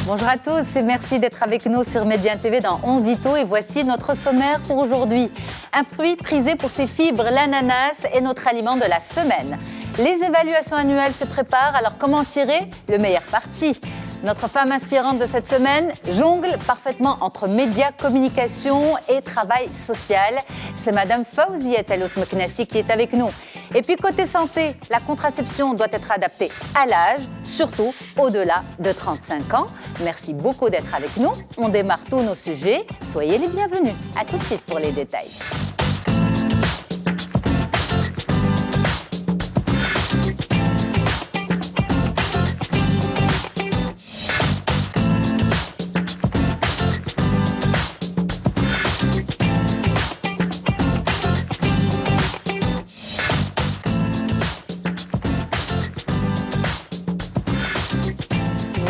Bonjour à tous et merci d'être avec nous sur Média TV dans 11 Ito. Et voici notre sommaire pour aujourd'hui. Un fruit prisé pour ses fibres, l'ananas est notre aliment de la semaine. Les évaluations annuelles se préparent, alors comment tirer le meilleur parti? Notre femme inspirante de cette semaine jongle parfaitement entre médias, communication et travail social. C'est Madame Fawzia Tallout Meknassi qui est avec nous. Et puis côté santé, la contraception doit être adaptée à l'âge, surtout au-delà de 35 ans. Merci beaucoup d'être avec nous. On démarre tous nos sujets. Soyez les bienvenus. À tout de suite pour les détails.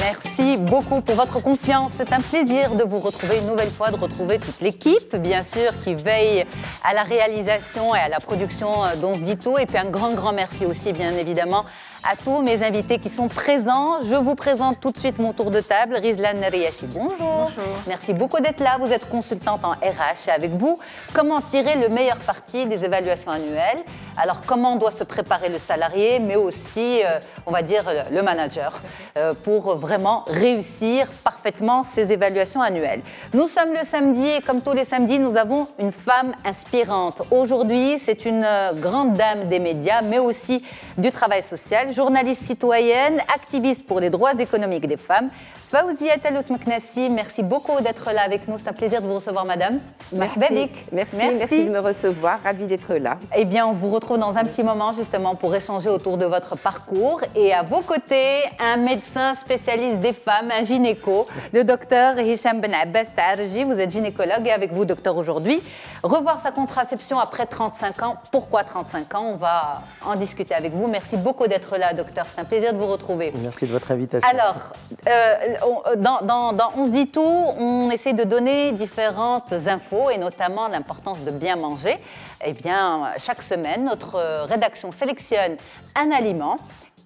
Merci beaucoup pour votre confiance. C'est un plaisir de vous retrouver une nouvelle fois, de retrouver toute l'équipe, bien sûr, qui veille à la réalisation et à la production d'11 Ito. Et puis un grand merci aussi, bien évidemment, à tous mes invités qui sont présents. Je vous présente tout de suite mon tour de table. Rizlan Riachi, bonjour. Bonjour. Merci beaucoup d'être là. Vous êtes consultante en RH. Avec vous, comment tirer le meilleur parti des évaluations annuelles? Alors, comment doit se préparer le salarié, mais aussi, on va dire, le manager, pour vraiment réussir parfaitement ces évaluations annuelles. Nous sommes le samedi et comme tous les samedis, nous avons une femme inspirante. Aujourd'hui, c'est une grande dame des médias, mais aussi du travail social, journaliste citoyenne, activiste pour les droits économiques des femmes. Fawzia Tallout Meknassi, merci beaucoup d'être là avec nous. C'est un plaisir de vous recevoir, madame. Merci de me recevoir. Ravie d'être là. Eh bien, on vous retrouve dans un petit moment, justement, pour échanger autour de votre parcours. Et à vos côtés, un médecin spécialiste des femmes, un gynéco, le docteur Hicham Ben Abbas Taarji. Vous êtes gynécologue et avec vous, docteur, aujourd'hui. Revoir sa contraception après 35 ans. Pourquoi 35 ans? On va en discuter avec vous. Merci beaucoup d'être là, docteur. C'est un plaisir de vous retrouver. Merci de votre invitation. Alors, dans 11 Ito, on essaie de donner différentes infos et notamment l'importance de bien manger. Eh bien, chaque semaine, notre rédaction sélectionne un aliment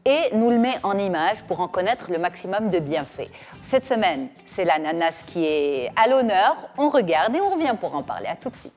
et nous le met en image pour en connaître le maximum de bienfaits. Cette semaine, c'est l'ananas qui est à l'honneur. On regarde et on revient pour en parler. À tout de suite.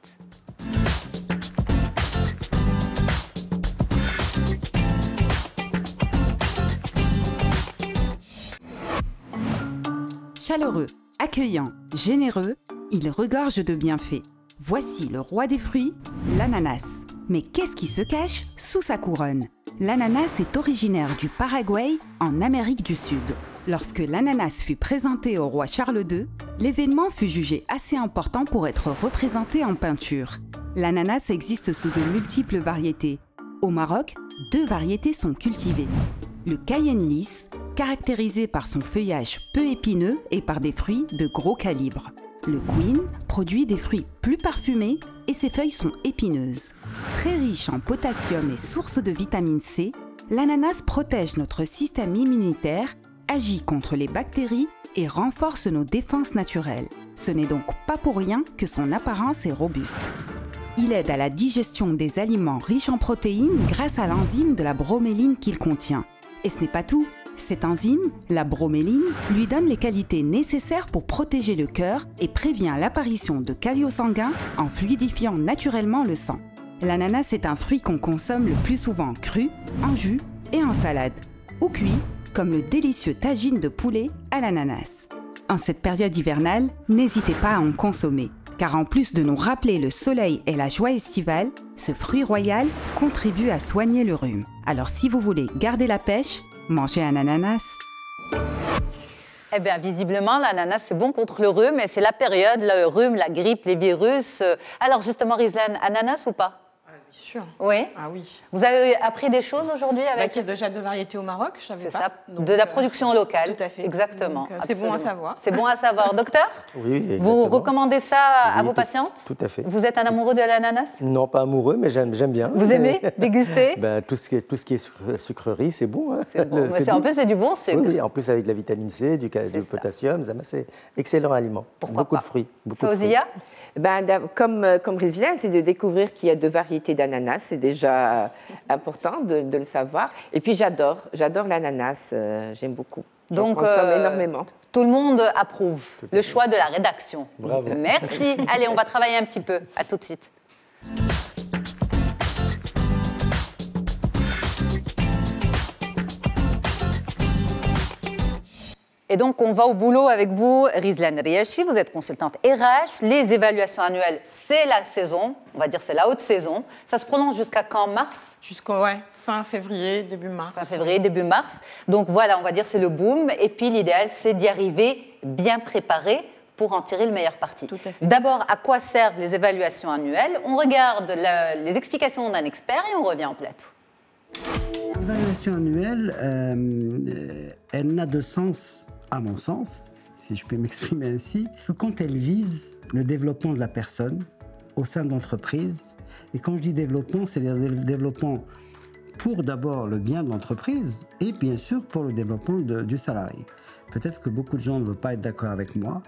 Chaleureux, accueillant, généreux, il regorge de bienfaits. Voici le roi des fruits, l'ananas. Mais qu'est-ce qui se cache sous sa couronne? L'ananas est originaire du Paraguay, en Amérique du Sud. Lorsque l'ananas fut présenté au roi Charles II, l'événement fut jugé assez important pour être représenté en peinture. L'ananas existe sous de multiples variétés. Au Maroc, 2 variétés sont cultivées. Le Cayenne lisse, caractérisé par son feuillage peu épineux et par des fruits de gros calibre. Le Queen produit des fruits plus parfumés et ses feuilles sont épineuses. Très riche en potassium et source de vitamine C, l'ananas protège notre système immunitaire, agit contre les bactéries et renforce nos défenses naturelles. Ce n'est donc pas pour rien que son apparence est robuste. Il aide à la digestion des aliments riches en protéines grâce à l'enzyme de la broméline qu'il contient. Et ce n'est pas tout. Cette enzyme, la broméline, lui donne les qualités nécessaires pour protéger le cœur et prévient l'apparition de caillots sanguins en fluidifiant naturellement le sang. L'ananas est un fruit qu'on consomme le plus souvent cru, en jus et en salade, ou cuit, comme le délicieux tagine de poulet à l'ananas. En cette période hivernale, n'hésitez pas à en consommer, car en plus de nous rappeler le soleil et la joie estivale, ce fruit royal contribue à soigner le rhume. Alors si vous voulez garder la pêche, mangez un ananas. Eh bien, visiblement, l'ananas, c'est bon contre le rhume, et c'est la période, le rhume, la grippe, les virus. Alors, justement, Rizlan, ananas ou pas? Bien sûr. Oui. Ah oui. Vous avez appris des choses aujourd'hui avec... Il y a déjà 2 variétés au Maroc, je savais pas. C'est ça, Donc, de la production locale. Tout à fait. Exactement. C'est bon à savoir. C'est bon à savoir. Docteur? Oui, exactement. Vous recommandez ça à vos patientes? Tout à fait. Vous êtes un amoureux de l'ananas? Non, pas amoureux, mais j'aime bien. Vous aimez déguster? Tout ce qui est sucrerie, c'est bon. Hein. C'est bon. En plus, c'est du bon sucre. Oui, en plus avec de la vitamine C, du potassium, c'est excellent aliment. Pourquoi beaucoup pas. de fruits. Fawzia? Comme Rizlan, c'est de découvrir qu'il y a 2 variétés d'ananas. C'est déjà important de le savoir. Et puis j'adore l'ananas, j'aime beaucoup. Donc, on consomme énormément. Tout le monde approuve le choix de la rédaction. Bravo. Merci. Allez, on va travailler un petit peu. À tout de suite. Et donc, on va au boulot avec vous, Rizlan Riachi. Vous êtes consultante RH. Les évaluations annuelles, c'est la saison. On va dire c'est la haute saison. Ça se prolonge jusqu'à quand? Mars? Jusqu'au fin février, début mars. Fin février, début mars. Donc voilà, on va dire c'est le boom. Et puis l'idéal, c'est d'y arriver bien préparé pour en tirer le meilleur parti. Tout à fait. D'abord, à quoi servent les évaluations annuelles? On regarde les explications d'un expert et on revient au plateau. L'évaluation annuelle, elle n'a de sens, à mon sens, si je peux m'exprimer ainsi, que quand elle vise le développement de la personne au sein de l'entreprise. Et quand je dis développement, c'est le développement pour d'abord le bien de l'entreprise et bien sûr pour le développement du salarié. Peut-être que beaucoup de gens ne veulent pas être d'accord avec moi,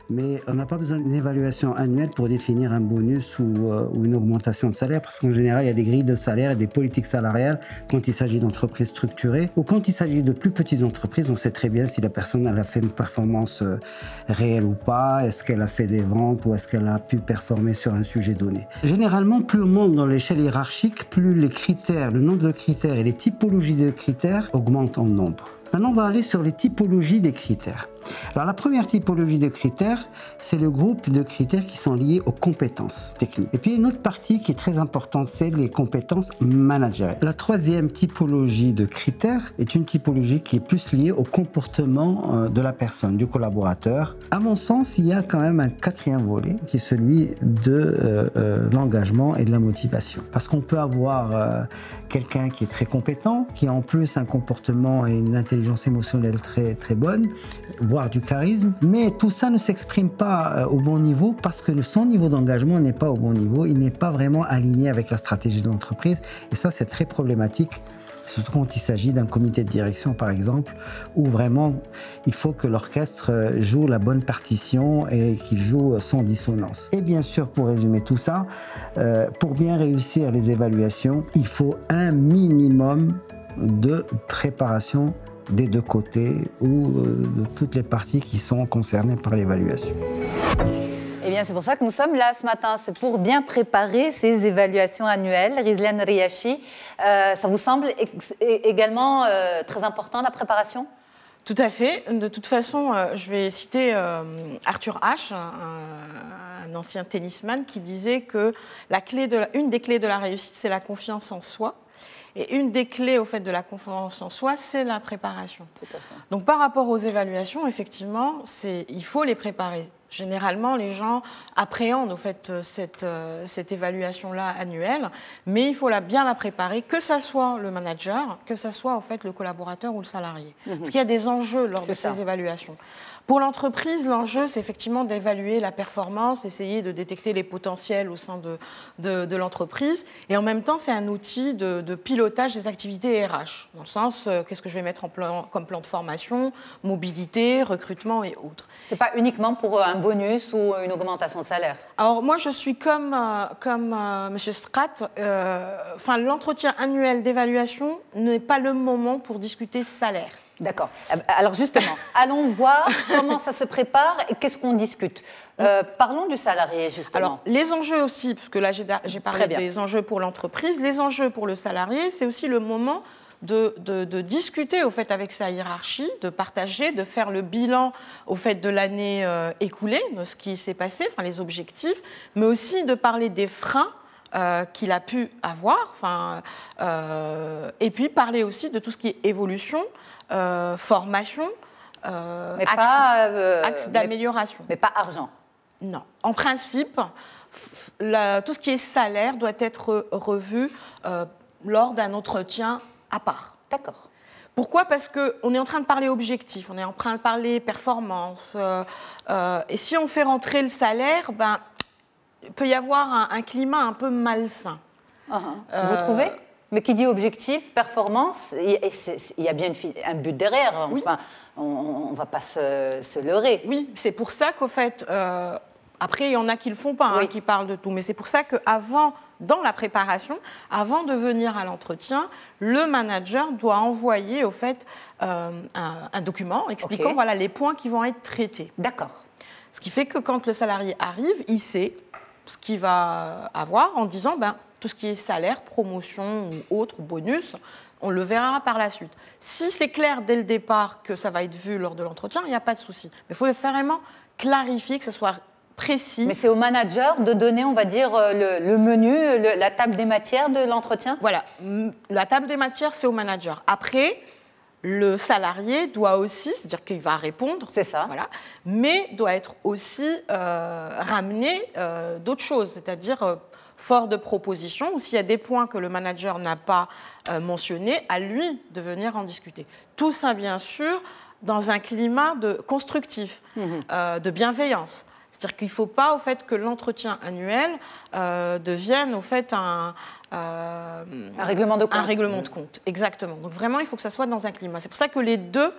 mais on n'a pas besoin d'une évaluation annuelle pour définir un bonus ou une augmentation de salaire, parce qu'en général, il y a des grilles de salaire et des politiques salariales quand il s'agit d'entreprises structurées, ou quand il s'agit de plus petites entreprises, on sait très bien si la personne elle a fait une performance réelle ou pas, est-ce qu'elle a fait des ventes ou est-ce qu'elle a pu performer sur un sujet donné. Généralement, plus on monte dans l'échelle hiérarchique, plus les critères, le nombre de critères et les typologies de critères augmentent en nombre. Maintenant, on va aller sur les typologies des critères. Alors, la première typologie de critères, c'est le groupe de critères qui sont liés aux compétences techniques. Et puis, une autre partie qui est très importante, c'est les compétences managériales. La troisième typologie de critères est une typologie qui est plus liée au comportement de la personne, du collaborateur. À mon sens, il y a quand même un quatrième volet qui est celui de l'engagement et de la motivation. Parce qu'on peut avoir quelqu'un qui est très compétent, qui a en plus un comportement et une intelligence émotionnelle très, très bonne, voire du charisme, mais tout ça ne s'exprime pas au bon niveau parce que son niveau d'engagement n'est pas au bon niveau, il n'est pas vraiment aligné avec la stratégie de l'entreprise et ça c'est très problématique, surtout quand il s'agit d'un comité de direction par exemple, où vraiment il faut que l'orchestre joue la bonne partition et qu'il joue sans dissonance. Et bien sûr, pour résumer tout ça, pour bien réussir les évaluations, il faut un minimum de préparation des deux côtés ou de toutes les parties qui sont concernées par l'évaluation. Eh bien, c'est pour ça que nous sommes là ce matin. C'est pour bien préparer ces évaluations annuelles. Rizlan Riachi, ça vous semble également très important, la préparation ? Tout à fait. De toute façon, je vais citer Arthur Ashe, un ancien tennisman, qui disait que une des clés de la réussite, c'est la confiance en soi. Et une des clés au fait de la confiance en soi, c'est la préparation. Tout à fait. Donc par rapport aux évaluations, effectivement, il faut les préparer. Généralement, les gens appréhendent au fait cette évaluation-là annuelle, mais il faut bien la préparer, que ça soit le manager, que ça soit au fait le collaborateur ou le salarié. Parce qu'il y a des enjeux lors de ces évaluations. Pour l'entreprise, l'enjeu, c'est effectivement d'évaluer la performance, essayer de détecter les potentiels au sein de l'entreprise. Et en même temps, c'est un outil de pilotage des activités RH. Dans le sens, qu'est-ce que je vais mettre comme plan de formation, mobilité, recrutement et autres. Ce n'est pas uniquement pour un bonus ou une augmentation de salaire. Alors moi, je suis comme M. Stratt. L'entretien annuel d'évaluation n'est pas le moment pour discuter salaire. D'accord. Alors justement, allons voir comment ça se prépare et qu'est-ce qu'on discute. Parlons du salarié, justement. Alors, les enjeux aussi, parce que là, j'ai parlé des enjeux pour l'entreprise. Les enjeux pour le salarié, c'est aussi le moment de discuter au fait avec sa hiérarchie, de partager, de faire le bilan au fait de l'année écoulée, de ce qui s'est passé, les objectifs, mais aussi de parler des freins qu'il a pu avoir, et puis parler aussi de tout ce qui est évolution, formation, axe d'amélioration. Mais pas argent. Non. En principe, tout ce qui est salaire doit être revu lors d'un entretien à part. D'accord. Pourquoi ? Parce qu'on est en train de parler objectif, on est en train de parler performance. Et si on fait rentrer le salaire, il peut y avoir un climat un peu malsain. Vous trouvez ? Mais qui dit objectif, performance, il y a bien un but derrière. Enfin, oui. On ne va pas se leurrer. Oui, c'est pour ça qu'au fait, après, il y en a qui ne le font pas, qui parlent de tout. Mais c'est pour ça qu'avant dans la préparation, avant de venir à l'entretien, le manager doit envoyer au fait un document expliquant voilà, les points qui vont être traités. D'accord. Ce qui fait que quand le salarié arrive, il sait ce qu'il va avoir en disant tout ce qui est salaire, promotion ou autre, bonus, on le verra par la suite. Si c'est clair dès le départ que ça va être vu lors de l'entretien, il n'y a pas de souci. Mais il faut vraiment clarifier, que ce soit précis. Mais c'est au manager de donner, on va dire, le menu, la table des matières de l'entretien? Voilà, la table des matières, c'est au manager. Après, le salarié doit aussi, c'est-à-dire qu'il va répondre, c'est ça, voilà, mais doit être aussi ramené d'autres choses, c'est-à-dire fort de propositions, ou s'il y a des points que le manager n'a pas mentionnés, à lui de venir en discuter. Tout ça, bien sûr, dans un climat constructif, de bienveillance. C'est-à-dire qu'il ne faut pas au fait que l'entretien annuel devienne au fait un règlement de compte. Un règlement de compte, exactement. Donc vraiment, il faut que ça soit dans un climat. C'est pour ça que les deux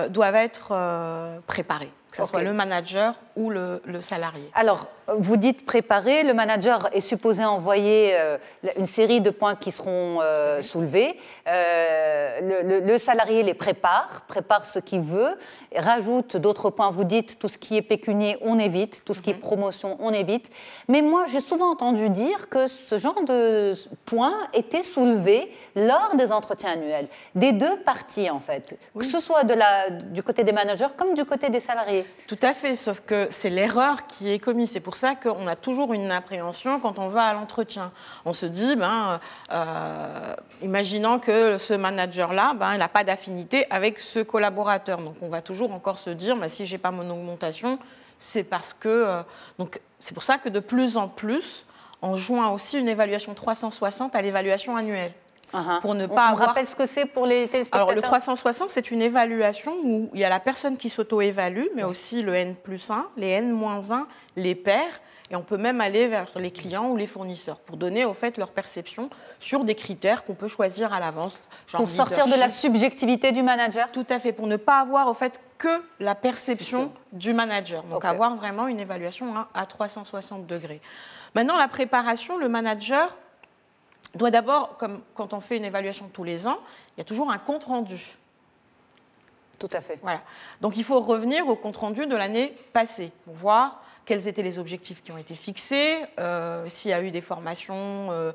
doivent être préparés, que ce soit le manager ou le salarié. Alors, vous dites préparer, le manager est supposé envoyer une série de points qui seront soulevés. Le salarié les prépare ce qu'il veut, rajoute d'autres points. Vous dites tout ce qui est pécunier, on évite, tout ce qui est promotion, on évite. Mais moi, j'ai souvent entendu dire que ce genre de points étaient soulevés lors des entretiens annuels, des deux parties en fait, que ce soit du côté des managers comme du côté des salariés. Tout à fait, sauf que c'est l'erreur qui est commise. C'est pour ça qu'on a toujours une appréhension quand on va à l'entretien. On se dit, imaginons que ce manager-là, il n'a pas d'affinité avec ce collaborateur. Donc on va toujours encore se dire, si je n'ai pas mon augmentation, c'est parce que... donc c'est pour ça que de plus en plus, on joint aussi une évaluation 360 à l'évaluation annuelle. Pour ne pas avoir... rappelle ce que c'est pour les téléspectateurs. Alors, le 360, c'est une évaluation où il y a la personne qui s'auto-évalue, mais aussi le N+1, les N-1, les pairs, et on peut même aller vers les clients ou les fournisseurs pour donner, au fait, leur perception sur des critères qu'on peut choisir à l'avance. Pour sortir de la subjectivité du manager? Tout à fait, pour ne pas avoir, au fait, que la perception du manager. Donc, avoir vraiment une évaluation à 360 degrés. Maintenant, la préparation, le manager doit d'abord, comme quand on fait une évaluation tous les ans, il y a toujours un compte-rendu. Tout à fait. Voilà. Donc il faut revenir au compte-rendu de l'année passée pour voir quels étaient les objectifs qui ont été fixés, s'il y a eu des formations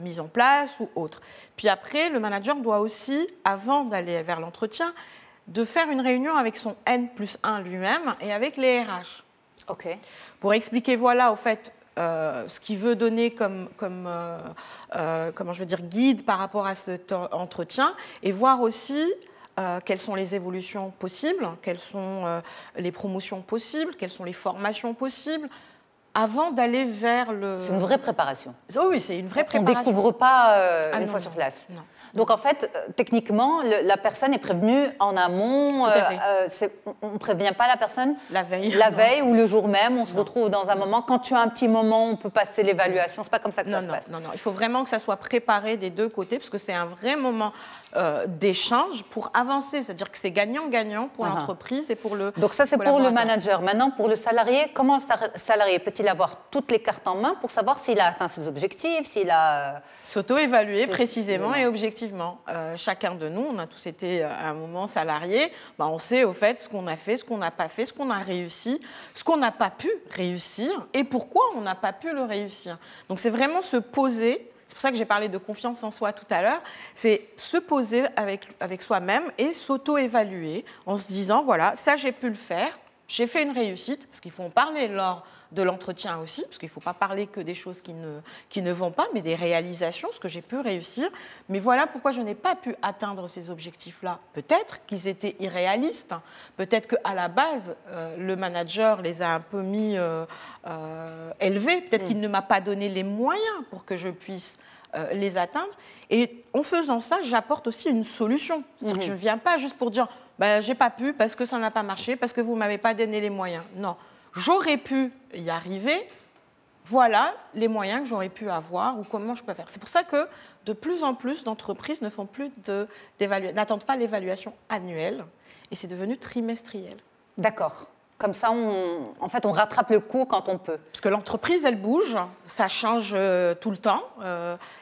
mises en place ou autres. Puis après, le manager doit aussi, avant d'aller vers l'entretien, de faire une réunion avec son N+1 lui-même et avec les RH. Pour expliquer, voilà, au fait, ce qu'il veut donner comme guide par rapport à cet entretien et voir aussi quelles sont les évolutions possibles, quelles sont les promotions possibles, quelles sont les formations possibles, avant d'aller vers le... C'est une vraie préparation. Oui, c'est une vraie préparation. On ne découvre pas une fois sur place. Non. Donc en fait, techniquement, la personne est prévenue en amont. On ne prévient pas la personne la veille ou le jour même. On se retrouve dans un moment. Quand tu as un petit moment, on peut passer l'évaluation. Ce n'est pas comme ça que ça se passe. Non. Il faut vraiment que ça soit préparé des deux côtés parce que c'est un vrai moment d'échange pour avancer. C'est-à-dire que c'est gagnant-gagnant pour l'entreprise et pour le Donc ça, c'est pour le manager. Maintenant, pour le salarié, comment le salarié peut-il avoir toutes les cartes en main pour savoir s'il a atteint ses objectifs, s'il a... S'auto-évaluer précisément et objectivement. Chacun de nous, on a tous été à un moment salariés, on sait au fait ce qu'on a fait, ce qu'on n'a pas fait, ce qu'on a réussi, ce qu'on n'a pas pu réussir et pourquoi on n'a pas pu le réussir. Donc c'est vraiment se poser, c'est pour ça que j'ai parlé de confiance en soi tout à l'heure, c'est se poser avec soi-même et s'auto-évaluer en se disant, voilà, ça j'ai pu le faire, j'ai fait une réussite, parce qu'il faut en parler lors de l'entretien aussi, parce qu'il ne faut pas parler que des choses qui ne vont pas, mais des réalisations, ce que j'ai pu réussir. Mais voilà pourquoi je n'ai pas pu atteindre ces objectifs-là. Peut-être qu'ils étaient irréalistes, peut-être qu'à la base, le manager les a un peu mis élevés, peut-être qu'il ne m'a pas donné les moyens pour que je puisse les atteindre. Et en faisant ça, j'apporte aussi une solution. C'est-à-dire que je ne viens pas juste pour dire j'ai pas pu parce que ça n'a pas marché, parce que vous ne m'avez pas donné les moyens. Non. J'aurais pu y arriver, voilà les moyens que j'aurais pu avoir ou comment je peux faire. C'est pour ça que de plus en plus d'entreprises n'attendent pas l'évaluation annuelle et c'est devenu trimestriel. D'accord. Comme ça, en fait, on rattrape le coup quand on peut. Parce que l'entreprise, elle bouge, ça change tout le temps.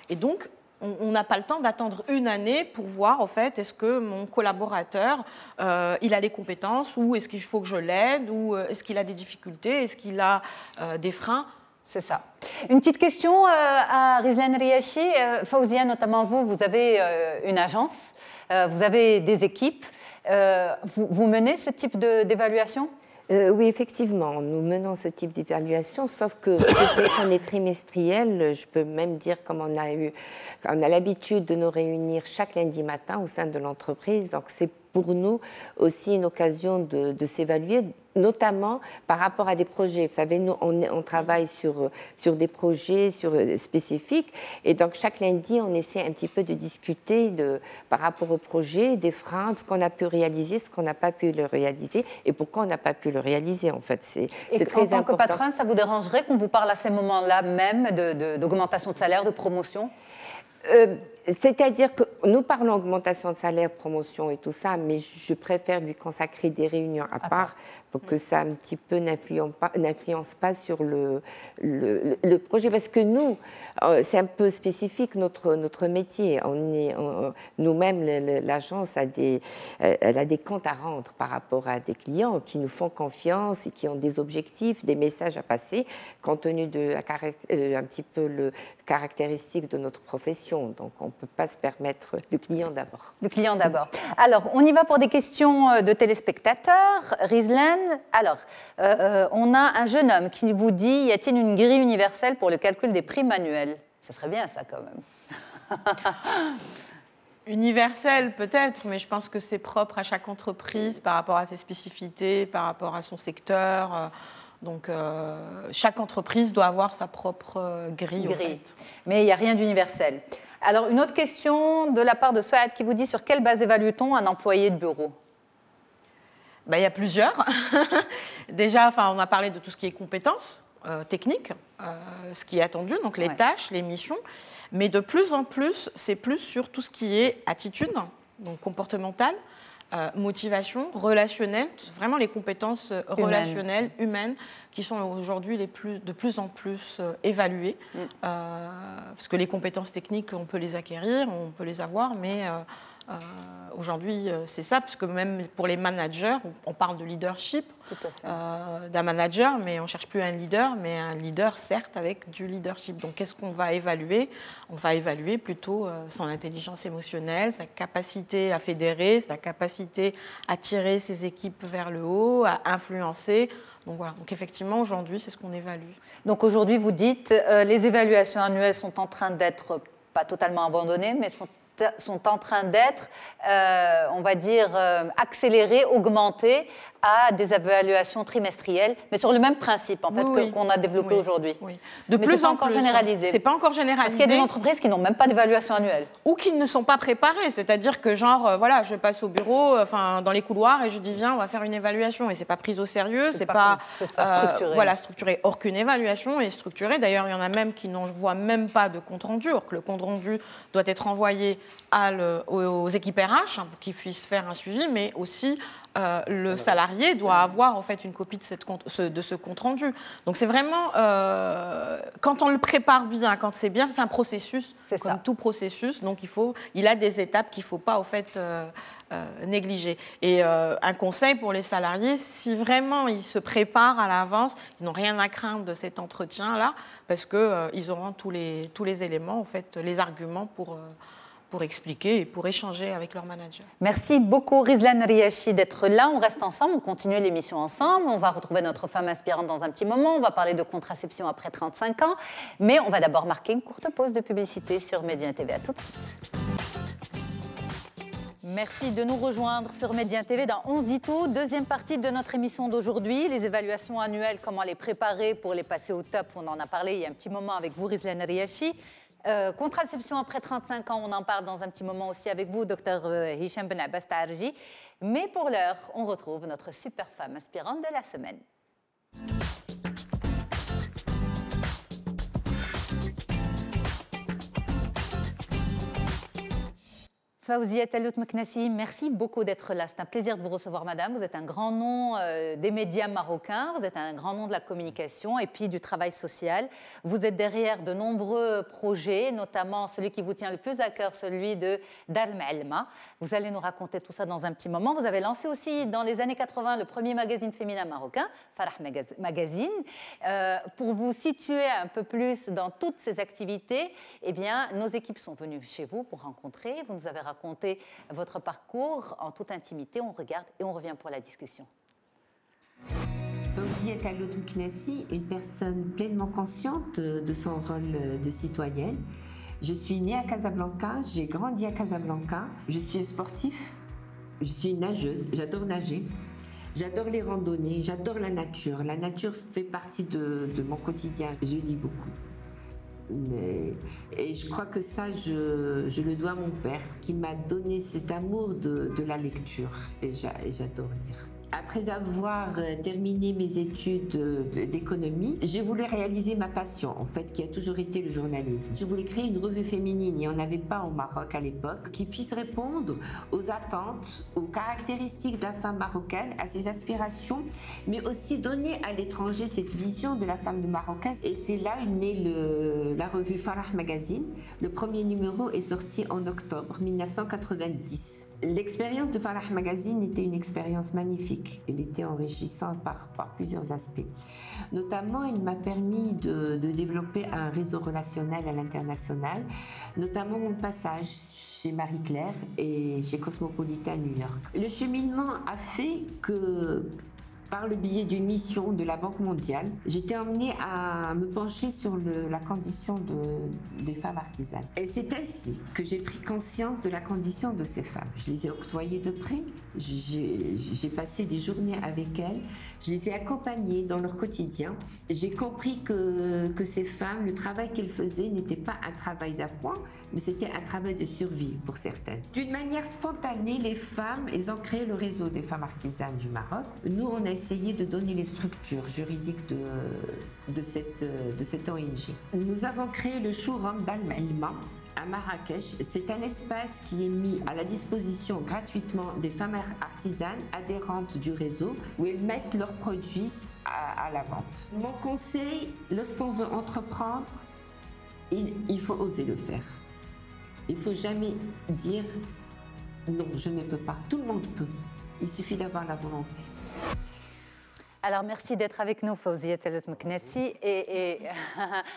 Et donc, on n'a pas le temps d'attendre une année pour voir, en fait, est-ce que mon collaborateur, il a les compétences, ou est-ce qu'il faut que je l'aide, ou est-ce qu'il a des difficultés, est-ce qu'il a des freins. C'est ça. Une petite question à Rizlan Riachi. Faouzia, notamment vous avez une agence, vous avez des équipes. Vous menez ce type d'évaluation ? Oui, effectivement, nous menons ce type d'évaluation, sauf que dès qu'on est trimestriel, je peux même dire comme on a l'habitude de nous réunir chaque lundi matin au sein de l'entreprise, donc c'est pour nous aussi une occasion de s'évaluer, notamment par rapport à des projets. Vous savez, nous, on travaille sur des projets spécifiques, et donc chaque lundi, on essaie un petit peu de discuter par rapport au projet, des freins, de ce qu'on a pu réaliser, ce qu'on n'a pas pu le réaliser, et pourquoi on n'a pas pu le réaliser, en fait. C'est très important. En tant que patronne, ça vous dérangerait qu'on vous parle à ces moments-là même d'augmentation de salaire, de promotion ? C'est-à-dire que nous parlons augmentation de salaire, promotion et tout ça, mais je préfère lui consacrer des réunions à part pour que ça un petit peu n'influence pas sur le projet. Parce que nous, c'est un peu spécifique notre métier. Nous-mêmes, l'agence elle a des comptes à rendre par rapport à des clients qui nous font confiance et qui ont des objectifs, des messages à passer, compte tenu de un petit peu le caractéristique de notre profession. Donc, on ne peut pas se permettre le client d'abord. Le client d'abord. Alors, on y va pour des questions de téléspectateurs. Rizlan, alors, on a un jeune homme qui vous dit, y a-t-il une grille universelle pour le calcul des primes annuelles ? Ça serait bien, ça, quand même. Universel, peut-être, mais je pense que c'est propre à chaque entreprise par rapport à ses spécificités, par rapport à son secteur. Donc, chaque entreprise doit avoir sa propre grille. En fait. Mais il n'y a rien d'universel. Alors, une autre question de la part de Souad qui vous dit, sur quelle base évalue-t-on un employé de bureau ? Il y a plusieurs. Déjà, on a parlé de tout ce qui est compétences techniques, ce qui est attendu, donc les tâches, les missions. Mais de plus en plus, c'est plus sur tout ce qui est attitude, donc comportementale, motivation, relationnelle, vraiment les compétences relationnelles, humaines, qui sont aujourd'hui de plus en plus évaluées. Parce que les compétences techniques, on peut les acquérir, on peut les avoir, mais aujourd'hui, c'est ça, parce que même pour les managers, on parle de leadership d'un manager, mais on ne cherche plus un leader, mais un leader, certes, avec du leadership. Donc, qu'est-ce qu'on va évaluer ? On va évaluer plutôt son intelligence émotionnelle, sa capacité à fédérer, sa capacité à tirer ses équipes vers le haut, à influencer. Donc, voilà. Donc, effectivement, aujourd'hui, c'est ce qu'on évalue. Donc, aujourd'hui, vous dites, les évaluations annuelles sont en train d'être, pas totalement abandonnées, mais sont en train d'être, on va dire, accélérées, augmentées à des évaluations trimestrielles, mais sur le même principe, en fait, qu'on a développé aujourd'hui. Oui. Mais ce n'est pas encore généralisé. C'est pas encore généralisé. Parce qu'il y a des entreprises qui n'ont même pas d'évaluation annuelle. Ou qui ne sont pas préparées. C'est-à-dire que, je passe au bureau, dans les couloirs, et je dis, viens, on va faire une évaluation. Et ce n'est pas pris au sérieux, c'est pas structuré. Structuré. Or qu'une évaluation est structurée. D'ailleurs, il y en a même qui n'envoient même pas de compte-rendu. Or que le compte-rendu doit être envoyé aux équipes RH pour qu'ils puissent faire un suivi, mais aussi le salarié doit avoir en fait une copie de ce compte-rendu. Donc c'est vraiment, quand on le prépare bien, quand c'est bien, c'est un processus, comme tout processus, donc il a des étapes qu'il ne faut pas en fait négliger. Et un conseil pour les salariés, si vraiment ils se préparent à l'avance, ils n'ont rien à craindre de cet entretien-là, parce qu'ils auront tous les éléments, en fait, les arguments pour expliquer et pour échanger avec leur manager. Merci beaucoup Rizlan Riachi d'être là. On reste ensemble, on continue l'émission ensemble. On va retrouver notre femme inspirante dans un petit moment. On va parler de contraception après 35 ans. Mais on va d'abord marquer une courte pause de publicité sur Média TV. À tout de suite. Merci de nous rejoindre sur Média TV dans 11 dit tout. Deuxième partie de notre émission d'aujourd'hui. Les évaluations annuelles, comment les préparer pour les passer au top. On en a parlé il y a un petit moment avec vous Rizlan Riachi. Contraception après 35 ans, on en parle dans un petit moment aussi avec vous, Dr Hicham Ben Abbas Taarji. Mais pour l'heure, on retrouve notre super femme inspirante de la semaine. Fawzia Tallout Meknessi, merci beaucoup d'être là. C'est un plaisir de vous recevoir, madame. Vous êtes un grand nom des médias marocains, vous êtes un grand nom de la communication et puis du travail social. Vous êtes derrière de nombreux projets, notamment celui qui vous tient le plus à cœur, celui de Dar Ma'alma. Vous allez nous raconter tout ça dans un petit moment. Vous avez lancé aussi dans les années 80 le premier magazine féminin marocain, Farah Magazine. Pour vous situer un peu plus dans toutes ces activités, eh bien, nos équipes sont venues chez vous pour rencontrer. Vous nous avez raconté votre parcours en toute intimité. On regarde et on revient pour la discussion. Fawzia Tallout Meknessi, une personne pleinement consciente de son rôle de citoyenne. Je suis née à Casablanca, j'ai grandi à Casablanca. Je suis sportif, je suis nageuse, j'adore nager. J'adore les randonnées, j'adore la nature. La nature fait partie de mon quotidien. Je lis beaucoup. Et je crois que ça, je le dois à mon père, qui m'a donné cet amour de la lecture. Et j'adore lire. Après avoir terminé mes études d'économie, j'ai voulu réaliser ma passion, en fait, qui a toujours été le journalisme. Je voulais créer une revue féminine, il n'y en avait pas au Maroc à l'époque, qui puisse répondre aux attentes, aux caractéristiques de la femme marocaine, à ses aspirations, mais aussi donner à l'étranger cette vision de la femme marocaine. Et c'est là qu'est née la revue Farah Magazine. Le premier numéro est sorti en octobre 1990. L'expérience de Farah Magazine était une expérience magnifique. Elle était enrichissante par plusieurs aspects. Notamment, il m'a permis de développer un réseau relationnel à l'international, notamment mon passage chez Marie-Claire et chez Cosmopolitan New York. Le cheminement a fait que, par le biais d'une mission de la Banque mondiale, j'étais emmenée à me pencher sur la condition des femmes artisanes. Et c'est ainsi que j'ai pris conscience de la condition de ces femmes. Je les ai octroyées de près, j'ai passé des journées avec elles, je les ai accompagnées dans leur quotidien. J'ai compris que ces femmes, le travail qu'elles faisaient n'était pas un travail d'appoint, mais c'était un travail de survie pour certaines. D'une manière spontanée, les femmes, elles ont créé le réseau des femmes artisanes du Maroc. Nous, on a essayé de donner les structures juridiques de cette ONG. Nous avons créé le showroom Dar Ma'alma à Marrakech. C'est un espace qui est mis à la disposition gratuitement des femmes artisanes adhérentes du réseau où elles mettent leurs produits à la vente. Mon conseil, lorsqu'on veut entreprendre, il faut oser le faire. Il ne faut jamais dire non, je ne peux pas. Tout le monde peut. Il suffit d'avoir la volonté. Alors, merci d'être avec nous, Fawzia Tallout Meknessi. Et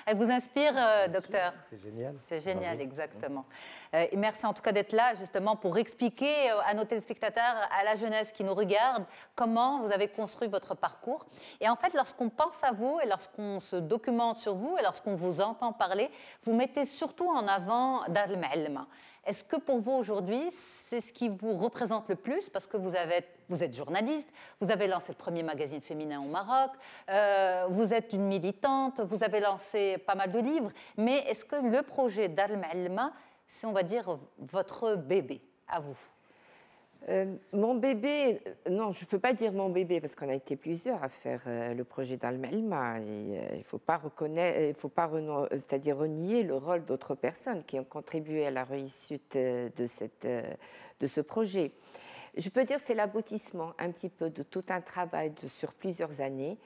elle vous inspire, docteur? C'est génial. C'est génial, exactement. Et merci en tout cas d'être là, justement, pour expliquer à nos téléspectateurs, à la jeunesse qui nous regarde, comment vous avez construit votre parcours. Et en fait, lorsqu'on pense à vous et lorsqu'on se documente sur vous et lorsqu'on vous entend parler, vous mettez surtout en avant Dar Ma'alma. Est-ce que pour vous aujourd'hui, c'est ce qui vous représente le plus? Parce que vous êtes journaliste, vous avez lancé le premier magazine féminin au Maroc, vous êtes une militante, vous avez lancé pas mal de livres, mais est-ce que le projet Dar Ma'alma, c'est, on va dire, votre bébé à vous? Mon bébé, non, je ne peux pas dire mon bébé parce qu'on a été plusieurs à faire le projet Dar Ma'alma. Il ne faut pas c'est-à-dire renier le rôle d'autres personnes qui ont contribué à la réussite de ce projet. Je peux dire que c'est l'aboutissement un petit peu de tout un travail sur plusieurs années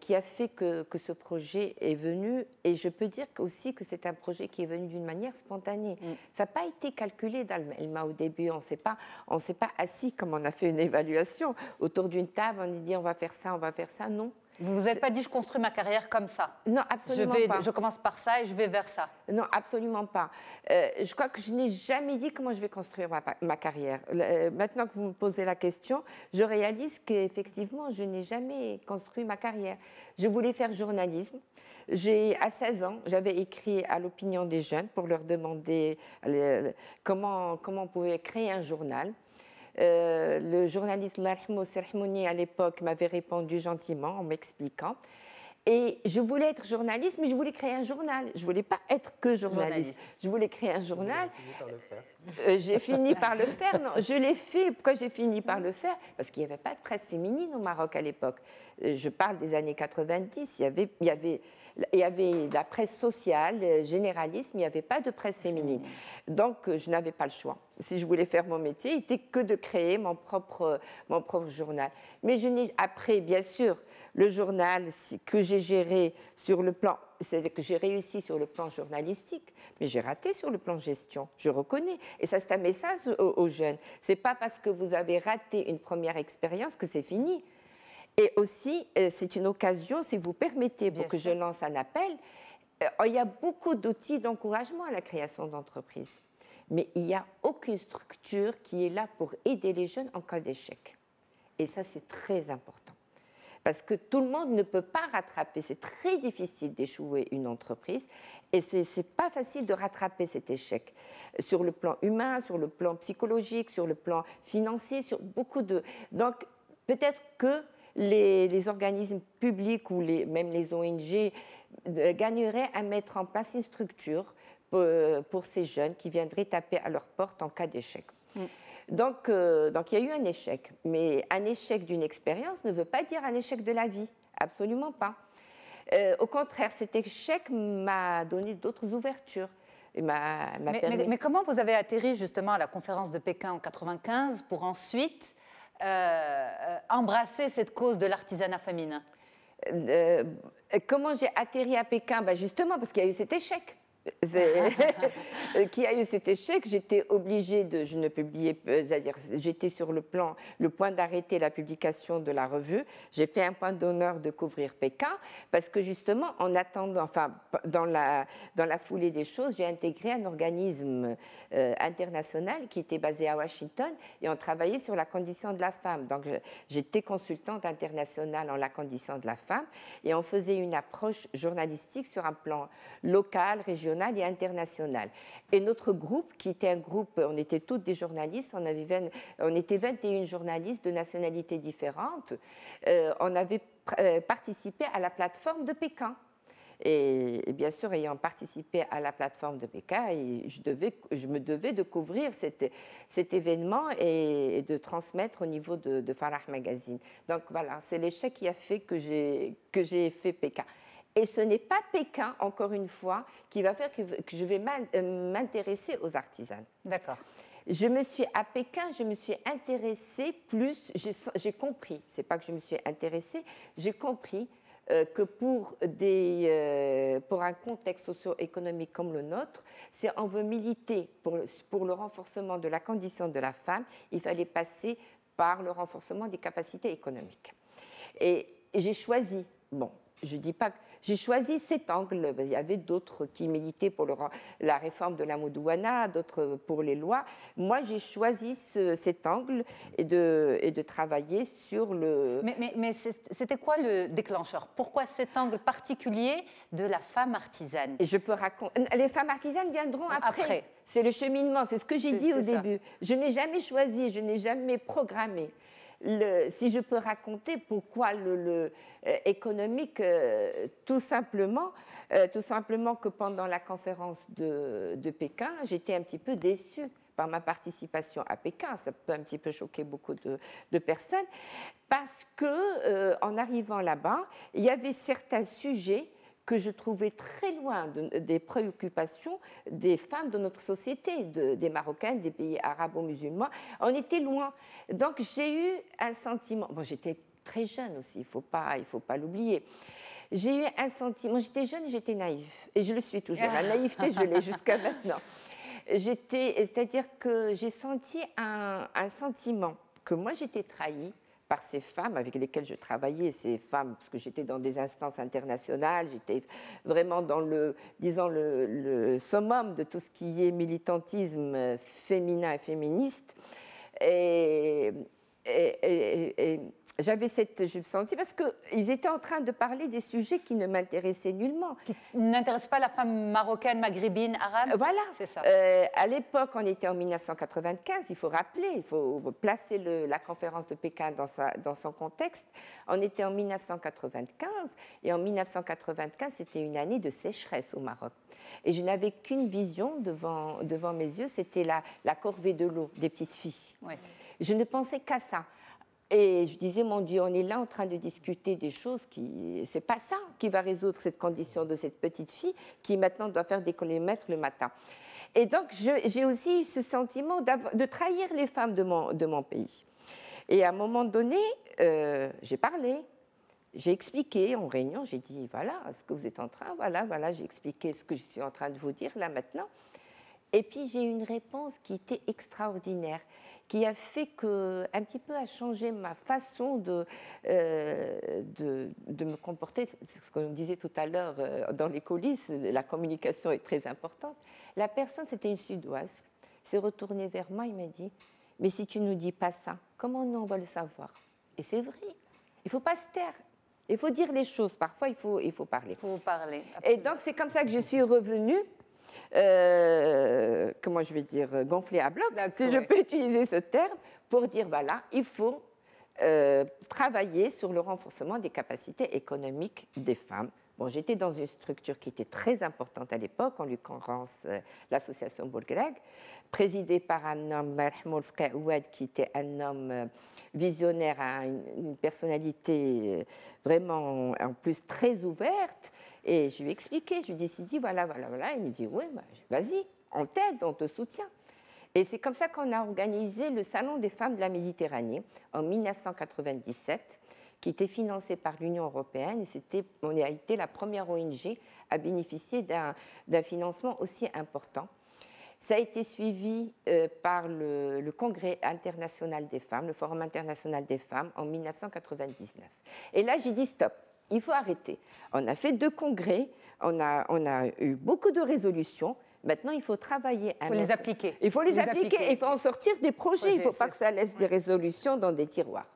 qui a fait que ce projet est venu. Et je peux dire aussi que c'est un projet qui est venu d'une manière spontanée. Ça n'a pas été calculé Dar Ma'alma au début. On ne s'est pas assis comme on a fait une évaluation autour d'une table. On a dit on va faire ça, non. Vous ne vous êtes pas dit je construis ma carrière comme ça? Non, absolument pas. Je commence par ça et je vais vers ça? Non, absolument pas. Je crois que je n'ai jamais dit comment je vais construire ma carrière. Maintenant que vous me posez la question, je réalise qu'effectivement, je n'ai jamais construit ma carrière. Je voulais faire journalisme. À 16 ans, j'avais écrit à l'opinion des jeunes pour leur demander comment on pouvait créer un journal. Le journaliste Larhmo Serhmouni à l'époque m'avait répondu gentiment en m'expliquant. Et je voulais être journaliste, mais je voulais créer un journal. Je ne voulais pas être que journaliste. Je voulais créer un journal. J'ai fini par le faire. Non, je l'ai fait. Pourquoi j'ai fini par le faire? Parce qu'il n'y avait pas de presse féminine au Maroc à l'époque. Je parle des années 90. Il y avait de la presse sociale, généraliste, mais il n'y avait pas de presse féminine. Donc, je n'avais pas le choix. Si je voulais faire mon métier, il n'était que de créer mon propre journal. Mais après, bien sûr, le journal que j'ai géré sur le plan, c'est-à-dire que j'ai réussi sur le plan journalistique, mais j'ai raté sur le plan gestion, je reconnais. Et ça, c'est un message aux jeunes. Ce n'est pas parce que vous avez raté une première expérience que c'est fini. Et aussi, c'est une occasion, si vous permettez, pour que je lance un appel, il y a beaucoup d'outils d'encouragement à la création d'entreprises. Mais il n'y a aucune structure qui est là pour aider les jeunes en cas d'échec. Et ça, c'est très important. Parce que tout le monde ne peut pas rattraper. C'est très difficile d'échouer une entreprise. Et ce n'est pas facile de rattraper cet échec. Sur le plan humain, sur le plan psychologique, sur le plan financier, sur beaucoup de... Donc, peut-être que les organismes publics ou même les ONG gagneraient à mettre en place une structure pour ces jeunes qui viendraient taper à leur porte en cas d'échec. Donc, il y a eu un échec. Mais un échec d'une expérience ne veut pas dire un échec de la vie. Absolument pas. Au contraire, cet échec m'a donné d'autres ouvertures. Mais comment vous avez atterri justement à la conférence de Pékin en 1995 pour ensuite embrasser cette cause de l'artisanat féminin? Comment j'ai atterri à Pékin? Justement, parce qu'il y a eu cet échec. Qui a eu cet échec, j'étais obligée je ne publiais, c'est-à-dire j'étais sur le point d'arrêter la publication de la revue. J'ai fait un point d'honneur de couvrir Pékin parce que justement, en attendant, enfin, dans la foulée des choses, j'ai intégré un organisme international qui était basé à Washington et on travaillait sur la condition de la femme. Donc, j'étais consultante internationale en la condition de la femme et on faisait une approche journalistique sur un plan local, régional et international. Et notre groupe, qui était un groupe, on était toutes des journalistes, on était 21 journalistes de nationalités différentes, on avait participé à la plateforme de Pékin. Et bien sûr, ayant participé à la plateforme de Pékin, je me devais de couvrir cet événement et de transmettre au niveau de Farah Magazine. Donc voilà, c'est l'échec qui a fait que j'ai fait Pékin. Et ce n'est pas Pékin, encore une fois, qui va faire que je vais m'intéresser aux artisanes. D'accord. À Pékin, je me suis intéressée plus, j'ai compris, c'est pas que je me suis intéressée, j'ai compris que pour un contexte socio-économique comme le nôtre, si on veut militer pour le renforcement de la condition de la femme, il fallait passer par le renforcement des capacités économiques. Et j'ai choisi, je dis pas que j'ai choisi cet angle. Il y avait d'autres qui militaient pour la réforme de la Moudouana, d'autres pour les lois. Moi, j'ai choisi cet angle et de travailler sur le... Mais c'était quoi le déclencheur? Pourquoi cet angle particulier de la femme artisane? Et je peux raconter... Les femmes artisanes viendront après. C'est le cheminement, c'est ce que j'ai dit au début. Je n'ai jamais choisi, je n'ai jamais programmé. Si je peux raconter pourquoi le économique, tout simplement que pendant la conférence de Pékin, j'étais un petit peu déçue par ma participation à Pékin. Ça peut un petit peu choquer beaucoup de personnes parce que en arrivant là-bas, il y avait certains sujets que je trouvais très loin des préoccupations des femmes de notre société, des Marocaines, des pays arabo-musulmans. On était loin. Donc j'ai eu un sentiment... j'étais très jeune aussi, il faut pas l'oublier. J'ai eu un sentiment... J'étais jeune et j'étais naïve. Et je le suis toujours. La naïveté, je l'ai jusqu'à maintenant. C'est-à-dire que j'ai senti un sentiment que moi, j'étais trahie par ces femmes avec lesquelles je travaillais, ces femmes, parce que j'étais dans des instances internationales, j'étais vraiment dans le summum de tout ce qui est militantisme féminin et féministe. Et et j'avais je me sentis parce qu'ils étaient en train de parler des sujets qui ne m'intéressaient nullement. Qui n'intéresse pas la femme marocaine, maghrébine, arabe. Voilà. C'est ça. À l'époque, on était en 1995, il faut rappeler, il faut placer la conférence de Pékin dans son contexte. On était en 1995, et en 1995, c'était une année de sécheresse au Maroc. Et je n'avais qu'une vision devant mes yeux, c'était la corvée de l'eau des petites filles. Oui. Je ne pensais qu'à ça. Et je disais, mon Dieu, on est là en train de discuter des choses c'est pas ça qui va résoudre cette condition de cette petite fille qui maintenant doit faire des kilomètres le matin. Et donc, j'ai aussi eu ce sentiment de trahir les femmes de mon pays. Et à un moment donné, j'ai parlé, j'ai expliqué en réunion, j'ai dit, voilà, ce que vous êtes en train, voilà, j'ai expliqué ce que je suis en train de vous dire là maintenant. Et puis j'ai eu une réponse qui était extraordinaire, qui a fait un petit peu a changé ma façon de me comporter. C'est ce qu'on disait tout à l'heure dans les coulisses, la communication est très importante. La personne, c'était une Suédoise, s'est retournée vers moi et m'a dit « Mais si tu ne nous dis pas ça, comment nous on va le savoir ?» Et c'est vrai, il ne faut pas se taire. Il faut dire les choses. Parfois, il faut parler. Il faut parler. Et donc, c'est comme ça que je suis revenue. Comment je vais dire, gonflé à bloc, si je peux utiliser ce terme, pour dire, voilà, il faut travailler sur le renforcement des capacités économiques des femmes. Bon, j'étais dans une structure qui était très importante à l'époque, en l'occurrence l'association Bourgreg, présidée par un homme, qui était un homme visionnaire, une personnalité vraiment en plus très ouverte. Et je lui ai expliqué, je lui ai dit, Sidi, voilà. Il me dit, oui, vas-y, on t'aide, on te soutient. Et c'est comme ça qu'on a organisé le Salon des femmes de la Méditerranée en 1997, qui était financé par l'Union européenne. Et on a été la première ONG à bénéficier d'un financement aussi important. Ça a été suivi par le Congrès international des femmes, le Forum international des femmes, en 1999. Et là, j'ai dit stop. Il faut arrêter. On a fait 2 congrès, on a eu beaucoup de résolutions. Maintenant, il faut travailler. Il faut les appliquer. Il faut les appliquer. Il faut en sortir des projets. Il ne faut pas que ça laisse des résolutions dans des tiroirs.